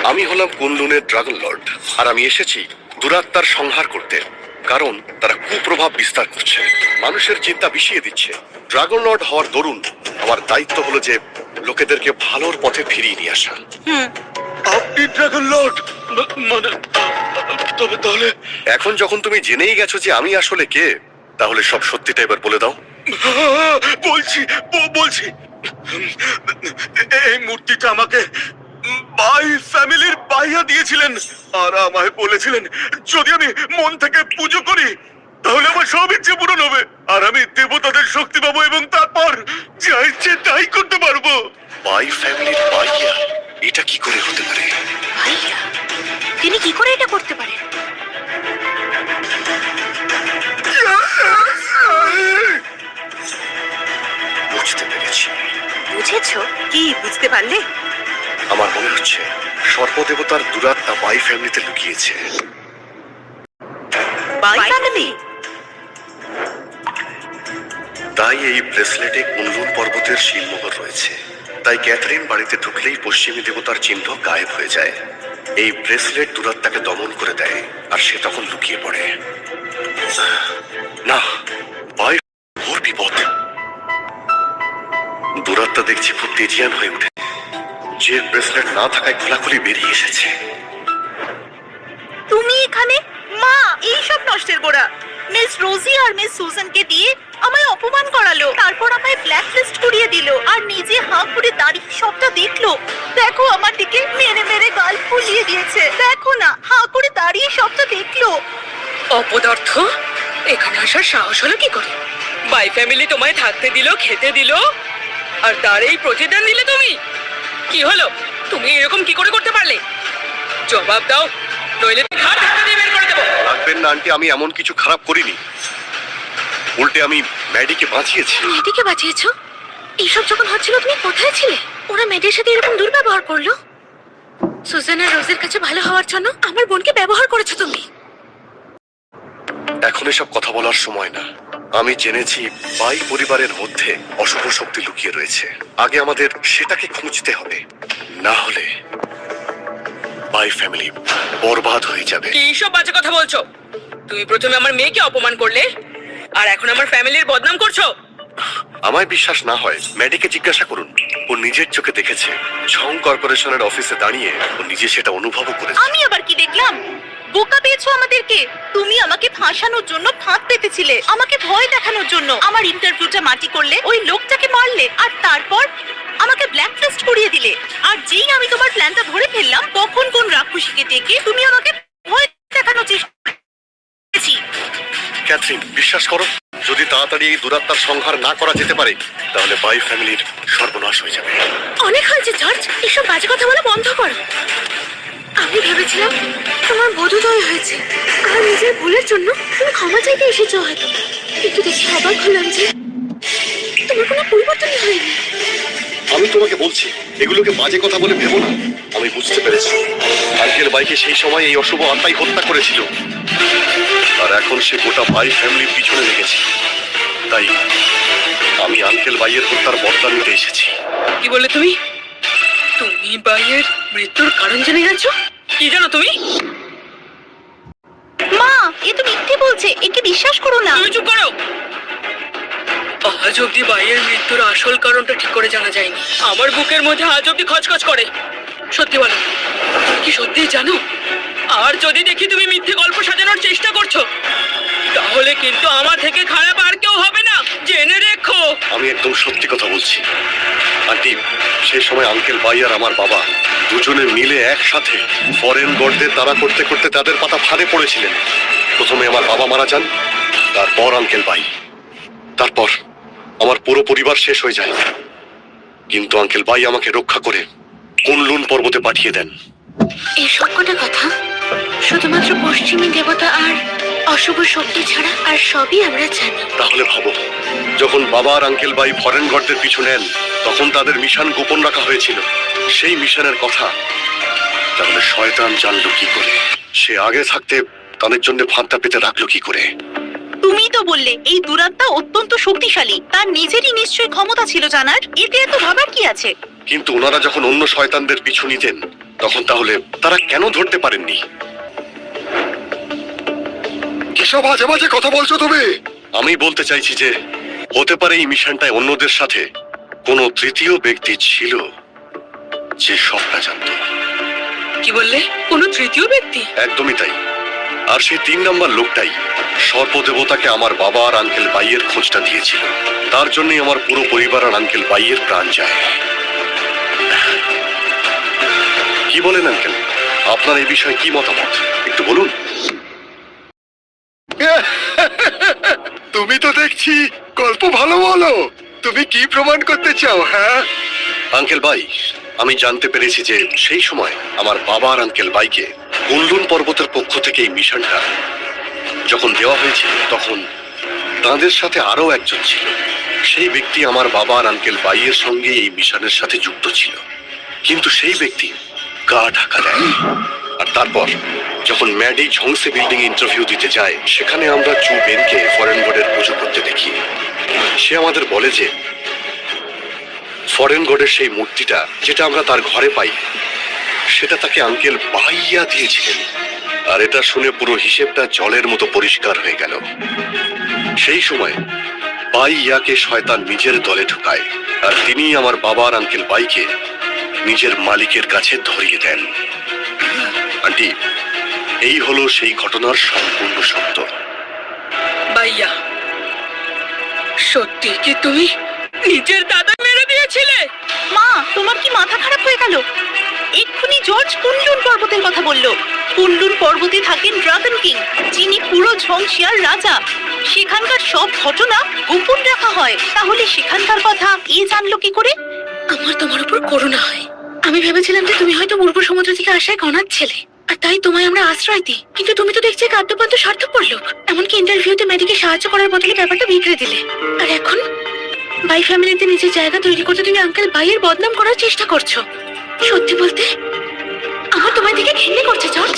আমি হলাম কুনলুনের dragon Lord, আর আমি এসেছি দুরাত্মার সংহার করতে। কারণ তারা কুপ্রভাব বিস্তার করছে, মানুষের চিন্তা বিষিয়ে দিচ্ছে। ড্রাগন লর্ড হওয়ার দরুন আমার দায়িত্ব হলো যে লোকেদেরকে ভালোর পথে ফিরিয়ে নিয়ে আসা। আপনি ড্রাগন লর্ড? মানে তবে তাহলে এখন যখন তুমি জেনেই গেছো যে আমি আসলে কে, তাহলে সব সত্যিটা এবার বলে দাও। বলছি এই মূর্তিটা আমাকে বাই ফ্যামিলির বাইয়া দিয়েছিলেন, আর আমায় বলেছিলেন যদি আমি মন থেকে পুজো করি তাহলে আমার সব ইচ্ছে পূরণ হবে, আর আমি দেবতাদের শক্তি পাবো এবং তারপর যা ইচ্ছে তাই করতে পারবো। বাই ফ্যামিলির বাইয়া? এটা কি করে হতে পারে? ভাইয়া, তিনি কি করে এটা করতে পারেন? বুঝতে পেরেছি। বুঝেছো? কি বুঝতে পারলে? আমার মনে হচ্ছে সর্পদেবতার দুরাত্মা বাই ফ্যামিলিতে লুকিয়েছে। By family? তাই এই ব্রেসলেটে কুনলুন পর্বতের শিলমোহর রয়েছে। তাই ক্যাথরিন বাড়িতে ঢুকলেই পশ্চিমী দেবতার চিহ্ন গায়েব হয়ে যায়। এই ব্রেসলেট দুরাত্মাকে দমন করে দেয়, আর সে তখন লুকিয়ে পড়ে। না, বাই ঘোর বিপদ। দুরাত্মা দেখছি খুব তেজিয়ান হয়ে উঠে, যে ব্রেসলেট না থাকায় খোলাখুলি বেরিয়ে এসেছে। তুমি এখানে? মা, এই সব নষ্টের গোড়া। মিস রোজি আর মিস সুজানকে দিয়ে আমায় অপমান করালো, তারপর আমায় ব্ল্যাক লিস্ট করিয়ে দিল, আর নিজে হাঁ করে দাঁড়িয়ে সবটা দেখলো। দেখো আমার দিকে, মেরে মেরে গাল ফুলিয়ে দিয়েছে। দেখো না, হাঁ করে দাঁড়িয়ে সবটা দেখলো। অপদার্থ, এখানে আসার সাহস হলো কি করে? বাই ফ্যামিলি তোমায় থাকতে দিল, খেতে দিল, আর তার এই প্রতিদান দিলে তুমি? কি হলো? তুমি এরকম কি করে করতে পারলে? জবাব দাও, নইলে ঘাড় ধাক্কা দিয়ে বের করে দেবো। রাখবেন না আন্টি, আমি এমন কিছু খারাপ করিনি। উল্টে আমি ম্যাডিকে বাঁচিয়েছি। মেয়েটিকে বাঁচিয়েছো? এইসব যখন হচ্ছিল তুমি কোথায় ছিলে? ওরা মেয়েদের সাথে এরকম দুর্ব্যবহার করলো। সুজান আর রোজের কাছে ভালো হওয়ার জন্য আমার বোনকে ব্যবহার করেছো তুমি। এখন এসব কথা বলার সময় না। আমি জেনেছি বাই পরিবারের মধ্যে অশুভ শক্তি লুকিয়ে রয়েছে। আগে আমাদের সেটাকে খুঁজতে হবে, না হলে বাই ফ্যামিলি বরবাদ হয়ে যাবে। কি সব বাজে কথা বলছো? তুমি প্রথমে আমার মেয়েকে অপমান করলে, আর এখন আমার ফ্যামিলির বদনাম করছো। আমায় বিশ্বাস না হয় ম্যাডিকে জিজ্ঞাসা করুন। ও নিজের চোখে দেখেছে, ঝং কর্পোরেশনের অফিসে দাঁড়িয়ে ও নিজে সেটা অনুভবও করেছে। আমি আবার কি দেখলাম? বোকা পেয়েছো আমাদেরকে। তুমি আমাকে ফাঁসানোর জন্য ফাঁদ পেতেছিলে, আমাকে ভয় দেখানোর জন্য আমার ইন্টারভিউটা মাটি করলে, ওই লোকটাকে মারলে, আর তারপর আমাকে ব্ল্যাক লিস্ট করিয়ে দিলে। আর যেই আমি তোমার প্ল্যানটা ধরে ফেললাম, তখন কোন রাক্ষসীকে ডেকে তুমি আমাকে ভয় দেখানোর চেষ্টা করেছি। ক্যাথরিন, বিশ্বাস করো, যদি তাড়াতাড়ি এই দুরাত্মার সংহার না করা যেতে পারে তাহলে বাই ফ্যামিলির সর্বনাশ হয়ে যাবে। অনেক হয়েছে জর্জ, এসব বাজে কথা বলা বন্ধ করো। আমি ভেবেছিলাম তোমার বোধোদয় হয়েছে আর নিজের ভুলের জন্য তুমি ক্ষমা চাইতে এসেছো হয়তো, কিন্তু দেখে অবাক হলাম যে তোমার কোনো পরিবর্তনই হয়নি। আমি তোমাকে বলছি, এগুলোকে বাজে কথা বলে ভেবো না। আমি বুঝতে পেরেছি আঙ্কেল বাইকে সেই সময় এই অশুভ আত্মাই হত্যা করেছিল, আর এখন সে গোটা বাই ফ্যামিলির পিছনে লেগেছে। তাই আমি আঙ্কেল বাইয়ের হত্যার বদলা নিতে এসেছি। কি বললে তুমি? তুমি বাইয়ের মৃত্যুর কারণ জেনে গেছো? কি জানো তুমি? মা, এ তো মিথ্যে বলছে, একে বিশ্বাস করো না। তুমি চুপ করো। আজ অব্দি বাইয়ের মৃত্যুর আসল কারণটা ঠিক করে জানা যায়নি। আমার বুকের মধ্যে আজ অব্দি খচখচ করে। সত্যি বলো, কি সত্যি জানো? আর যদি দেখি তুমি মিথ্যে গল্প সাজানোর চেষ্টা করছো, তাহলে কিন্তু আমার থেকে খারাপ আর কেউ হবে না, জেনে রেখো। আমি একদম সত্যি কথা বলছি আন্টি। সেই সময় আঙ্কেল বাই আর আমার বাবা দুজনে মিলে একসাথে ফরেন গডদের তাড়া করতে করতে তাদের পাতা ফাঁদে পড়েছিলেন। প্রথমে আমার বাবা মারা যান, তারপর আঙ্কেল বাই, তারপর আমার পুরো পরিবার শেষ হয়ে যায়। কিন্তু আঙ্কেল বাই আমাকে রক্ষা করে কুনলুন পর্বতে পাঠিয়ে দেন। এই সবকটা কথা শুধুমাত্র পশ্চিমী দেবতা আর অশুভ শক্তি ছাড়া আর সবই আমরা জানি। তাহলে ভাবো, যখন বাবা আর আঙ্কেল বাই ফরেন গডদের পিছু নেন তখন তাদের মিশন গোপন রাখা হয়েছিল। সেই মিশনের কথা তাহলে শয়তান জানলো কি করে? সে আগে থাকতে তাদের জন্য ফাঁদটা পেতে রাখলো কি করে? তুমি তো বললে এই দুরাত্মা অত্যন্ত শক্তিশালী, তার নিজেরই নিশ্চয়ই ক্ষমতা ছিল জানার, এতে এত ভাবার কি আছে? কিন্তু ওনারা যখন অন্য শয়তানদের পিছু নিতেন তখন তাহলে তারা কেন ধরতে পারেননি? কিসব আজে বাজে কথা বলছো তুমি? আমি বলতে চাইছি যে হতে পারে এই মিশনটায় অন্যদের সাথে কোনো তৃতীয় ব্যক্তি ছিল যে সবটা জানত। কি বললে? কোনো তৃতীয় ব্যক্তি? একদমই তাই। আর সেই 3 নম্বর লোকটাই সর্পদেবতাকে আমার বাবা আর আঙ্কেল বাইয়ের খোঁজটা দিয়েছিল। তার জন্যই আমার পুরো পরিবার আর আঙ্কেল বাইয়ের প্রাণ যায়। কি বলেন আঙ্কেল, আপনার এই বিষয়ে কি মতামত একটু বলুন। তুমি তো দেখছি গল্প ভালো বলো। তুমি কি প্রমাণ করতে চাও? হ্যাঁ, আঙ্কেল বাই, আমি জানতে পেরেছি যে সেই সময় আমার বাবা আর আঙ্কেল বাইকে কুনলুন পর্বতের পক্ষ থেকে এই মিশনটা যখন দেওয়া হয়েছিল, তখন তাদের সাথে আরো একজন ছিল। সেই ব্যক্তি আমার বাবা আর আঙ্কেল বাইয়ের সঙ্গে এই মিশনের সাথে যুক্ত ছিল, কিন্তু সেই ব্যক্তি গা ঢাকা দেয়। আর তারপর যখন ম্যাডি ঝংসে বিল্ডিং ইন্টারভিউ দিতে যায়, সেখানে আমরা চু বেনকে ফরেন গডের পুজো করতে দেখি। সে আমাদের বলে যে ফরেন গডের সেই মূর্তিটা যেটা আমরা তার ঘরে পাই, সেটা তাকে আঙ্কেল বাইয়া দিয়েছিলেন। আর এটা শুনে পুরো হিসেবটা জলের মতো পরিষ্কার হয়ে গেল। সেই সময় বাইয়াকে শয়তান নিজের দলে ঢুকায়, আর তিনি আমার বাবা আর আঙ্কেল বাইকে নিজের মালিকের কাছে ধরিয়ে দেন। আন্টি, এই হলো সেই ঘটনার সম্পূর্ণ সত্য। ভাইয়া, সত্যি কি তুমি নিজের দাদা মেরে দিয়েছিলে? মা, তোমার কি মাথা খারাপ হয়ে গেল? এক্ষুনি জর্জ কুনলুন পর্বতের কথা বলল। কুনলুন পর্বতে থাকেন ড্রাগন কিং, যিনি পুরো ঝংসিয়ার রাজা। সেখানকার সব ঘটনা গোপন রাখা হয়। তাহলে সেখানকার কথা এ জানলো কি করে? আমার তোমার উপর করুণা হয়। আমি ভেবেছিলাম যে তুমি হয়তো পূর্ব সমুদ্র থেকে আসা এক অনাথ ছেলে, আর তাই তোমায় আমরা আশ্রয় দিই। কিন্তু তুমি তো দেখছি এক আদ্যপান্ত স্বার্থপর লোক। এমনকি ইন্টারভিউতে মেডিকে সাহায্য করার বদলে ব্যাপারটা বিগড়ে দিলে। আর এখন বাই ফ্যামিলিতে নিজের জায়গা তৈরি করতে তুমি আঙ্কেল বাইয়ের বদনাম করার চেষ্টা করছো। সত্যি বলতে আমার তোমায় দেখে ঘৃণা করছে জর্জ।